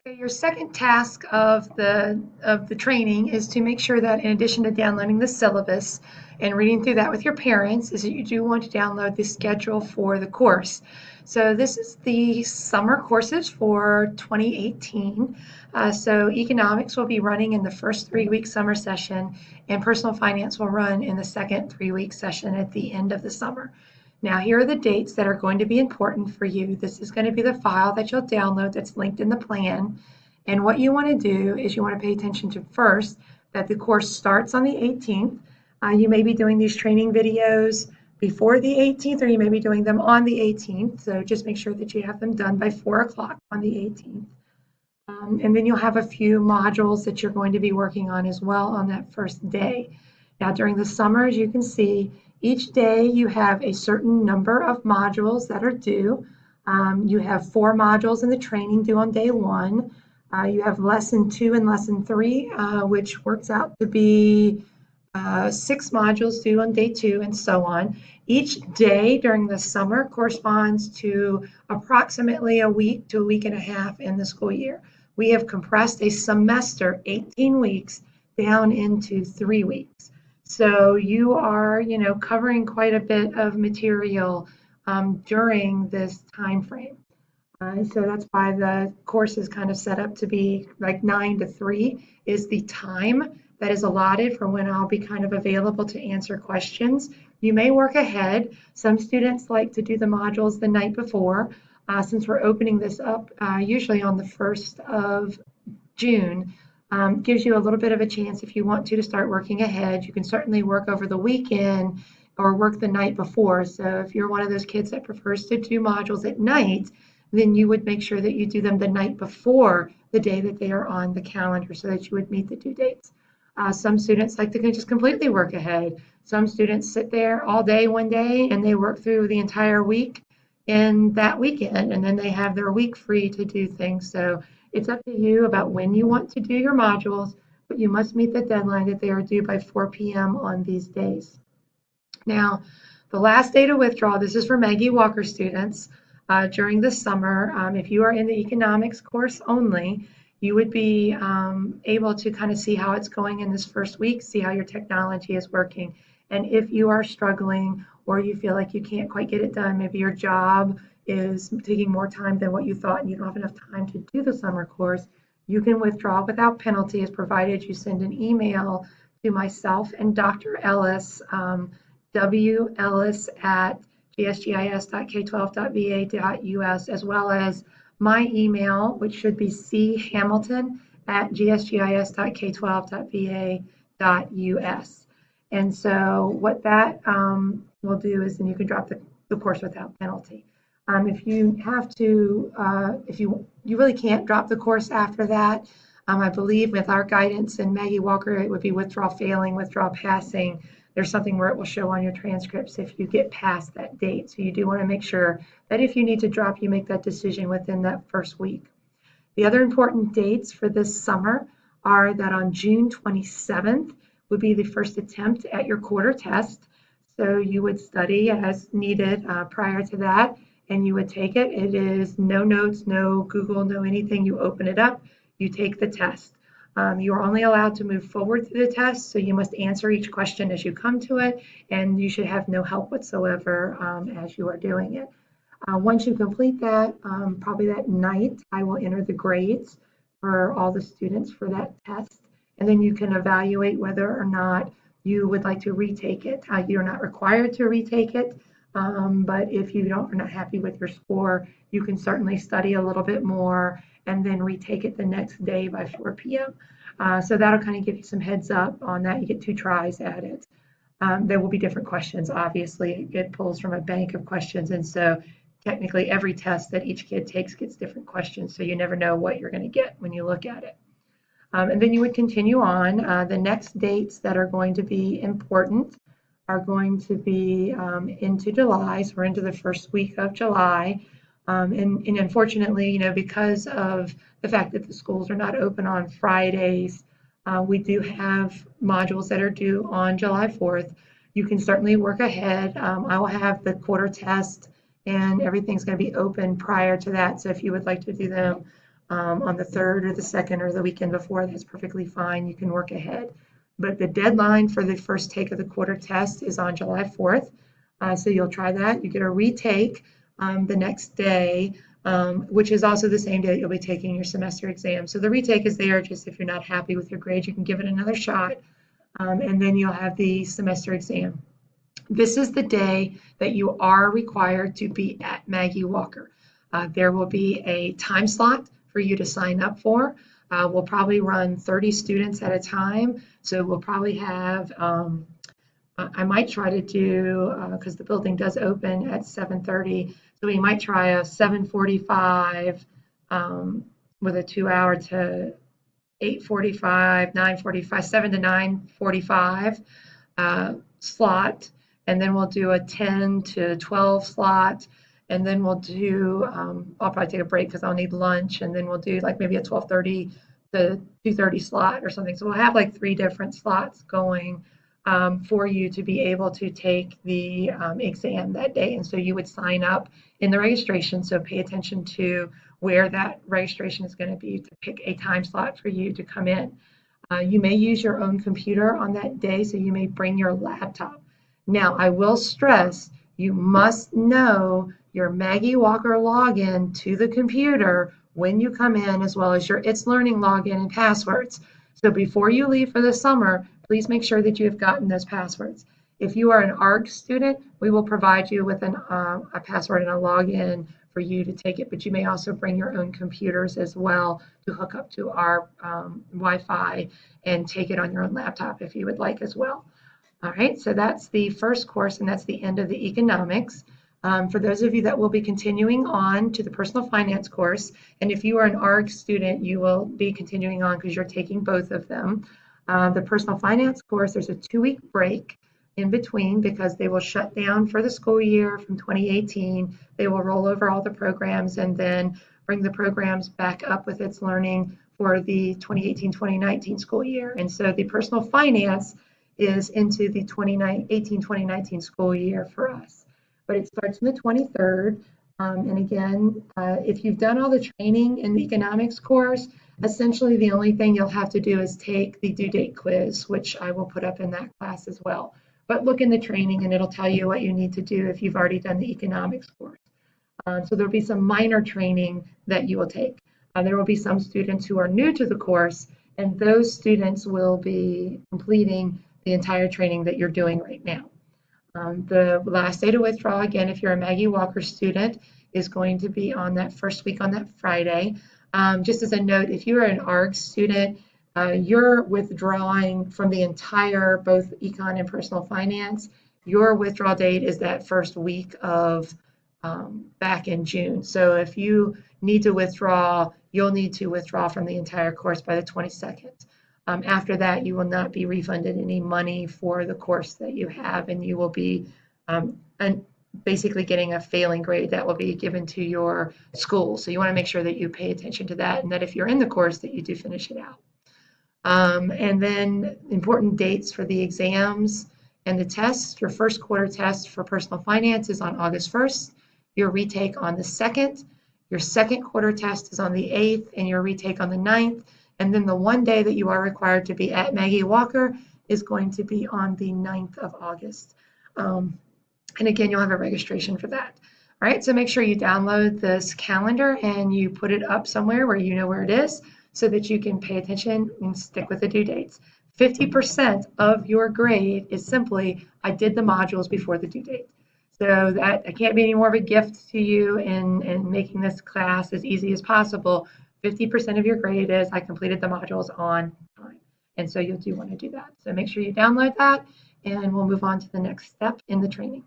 Okay, your second task of the training is to make sure that in addition to downloading the syllabus and reading through that with your parents, is that you do want to download the schedule for the course. So this is the summer courses for 2018. So economics will be running in the first 3-week summer session, and personal finance will run in the second 3-week session at the end of the summer. Now, here are the dates that are going to be important for you. This is going to be the file that you'll download that's linked in the plan. And what you want to do is you want to pay attention to first that the course starts on the 18th. You may be doing these training videos before the 18th, or you may be doing them on the 18th. So just make sure that you have them done by 4 o'clock on the 18th. And then you'll have a few modules that you're going to be working on as well on that first day. Now, during the summer, as you can see, each day you have a certain number of modules that are due. You have 4 modules in the training due on day 1. You have lesson 2 and lesson 3, which works out to be 6 modules due on day 2, and so on. Each day during the summer corresponds to approximately a week to a week and a half in the school year. We have compressed a semester, 18 weeks, down into 3 weeks. So you are, covering quite a bit of material during this time frame. So that's why the course is kind of set up to be like 9 to 3 is the time that is allotted for when I'll be kind of available to answer questions. You may work ahead. Some students like to do the modules the night before. Since we're opening this up usually on the 1st of June, gives you a little bit of a chance if you want to start working ahead. You can certainly work over the weekend or work the night before. So if you're one of those kids that prefers to do modules at night, then you would make sure that you do them the night before the day that they are on the calendar so that you would meet the due dates. Some students like to just completely work ahead. Some students sit there all day one day and they work through the entire week in that weekend, and then they have their week free to do things. So it's up to you about when you want to do your modules, but you must meet the deadline that they are due by 4 p.m. on these days. Now, the last day to withdraw, this is for Maggie Walker students. During the summer, if you are in the economics course only, you would be able to kind of see how it's going in this first week, see how your technology is working. And if you are struggling or you feel like you can't quite get it done, maybe your job is taking more time than what you thought and you don't have enough time to do the summer course, you can withdraw without penalty, as provided you send an email to myself and Dr. Ellis, wellis@gsgis.k12.va.us, as well as my email, which should be chamilton@gsgis.k12.va.us. And so what that will do is then you can drop the course without penalty. If you have to, if you really can't drop the course after that, I believe with our guidance and Maggie Walker, it would be withdraw failing, withdraw passing. There's something where it will show on your transcripts if you get past that date. So you do want to make sure that if you need to drop, you make that decision within that first week. The other important dates for this summer are that on June 27th would be the first attempt at your quarter test. So you would study as needed prior to that, and you would take it. It is no notes, no Google, no anything. You open it up, you take the test. You are only allowed to move forward through the test, so you must answer each question as you come to it, and you should have no help whatsoever as you are doing it. Once you complete that, probably that night, I will enter the grades for all the students for that test, and then you can evaluate whether or not you would like to retake it. You're not required to retake it, but if you are not happy with your score, you can certainly study a little bit more and then retake it the next day by 4 p.m. So that'll kind of give you some heads up on that. You get 2 tries at it. There will be different questions, obviously. It pulls from a bank of questions, and so technically every test that each kid takes gets different questions, so you never know what you're going to get when you look at it. And then you would continue on. The next dates that are going to be important are going to be into July, so we're into the first week of July. And unfortunately, because of the fact that the schools are not open on Fridays, we do have modules that are due on July 4th. You can certainly work ahead. I will have the quarter test and everything's going to be open prior to that. So if you would like to do them on the 3rd or the 2nd or the weekend before, that's perfectly fine. You can work ahead. But the deadline for the first take of the quarter test is on July 4th. So you'll try that. You get a retake the next day, which is also the same day that you'll be taking your semester exam. So the retake is there just if you're not happy with your grade, you can give it another shot. And then you'll have the semester exam. This is the day that you are required to be at Maggie Walker. There will be a time slot for you to sign up for. We'll probably run 30 students at a time. So we'll probably have, I might try to do, because the building does open at 7:30, so we might try a 7:45 with a 2-hour to 8:45, 9:45, 7 to 9:45 slot. And then we'll do a 10 to 12 slot. And then we'll do, I'll probably take a break because I'll need lunch. And then we'll do like maybe a 12:30 to 2:30 slot or something. So we'll have like 3 different slots going for you to be able to take the exam that day. And so you would sign up in the registration. So pay attention to where that registration is going to be to pick a time slot for you to come in. You may use your own computer on that day, so you may bring your laptop. Now, I will stress, you must know your Maggie Walker login to the computer when you come in, as well as your It's Learning login and passwords. So before you leave for the summer, please make sure that you have gotten those passwords. If you are an ARC student, we will provide you with a password and a login for you to take it, but you may also bring your own computers as well to hook up to our Wi-Fi and take it on your own laptop if you would like as well. All right, so that's the first course, and that's the end of the economics. For those of you that will be continuing on to the personal finance course, and if you are an ARG student, you will be continuing on because you're taking both of them. The personal finance course, there's a 2-week break in between because they will shut down for the school year from 2018. They will roll over all the programs and then bring the programs back up with It's Learning for the 2018-2019 school year. And so the personal finance is into the 2018-2019 school year for us. But it starts on the 23rd. And again, if you've done all the training in the economics course, essentially the only thing you'll have to do is take the due date quiz, which I will put up in that class as well. But look in the training and it'll tell you what you need to do if you've already done the economics course. So there'll be some minor training that you will take. There will be some students who are new to the course, and those students will be completing the entire training that you're doing right now. The last day to withdraw, again, if you're a Maggie Walker student, is going to be on that first week on that Friday. Just as a note, if you are an ARG student, you're withdrawing from the entire, both econ and personal finance. Your withdrawal date is that first week of back in June. So if you need to withdraw, you'll need to withdraw from the entire course by the 22nd. After that, you will not be refunded any money for the course that you have, and you will be basically getting a failing grade that will be given to your school. So you want to make sure that you pay attention to that, and that if you're in the course, that you do finish it out. And then important dates for the exams and the tests. Your first quarter test for personal finance is on August 1st. Your retake on the 2nd. Your second quarter test is on the 8th, and your retake on the 9th. And then the one day that you are required to be at Maggie Walker is going to be on the 9th of August. And again, you'll have a registration for that. All right, so make sure you download this calendar and you put it up somewhere where you know where it is so that you can pay attention and stick with the due dates. 50% of your grade is simply, I did the modules before the due date. So that I can't be any more of a gift to you in making this class as easy as possible. 50% of your grade is I completed the modules on time. And so you do want to do that. So make sure you download that, and we'll move on to the next step in the training.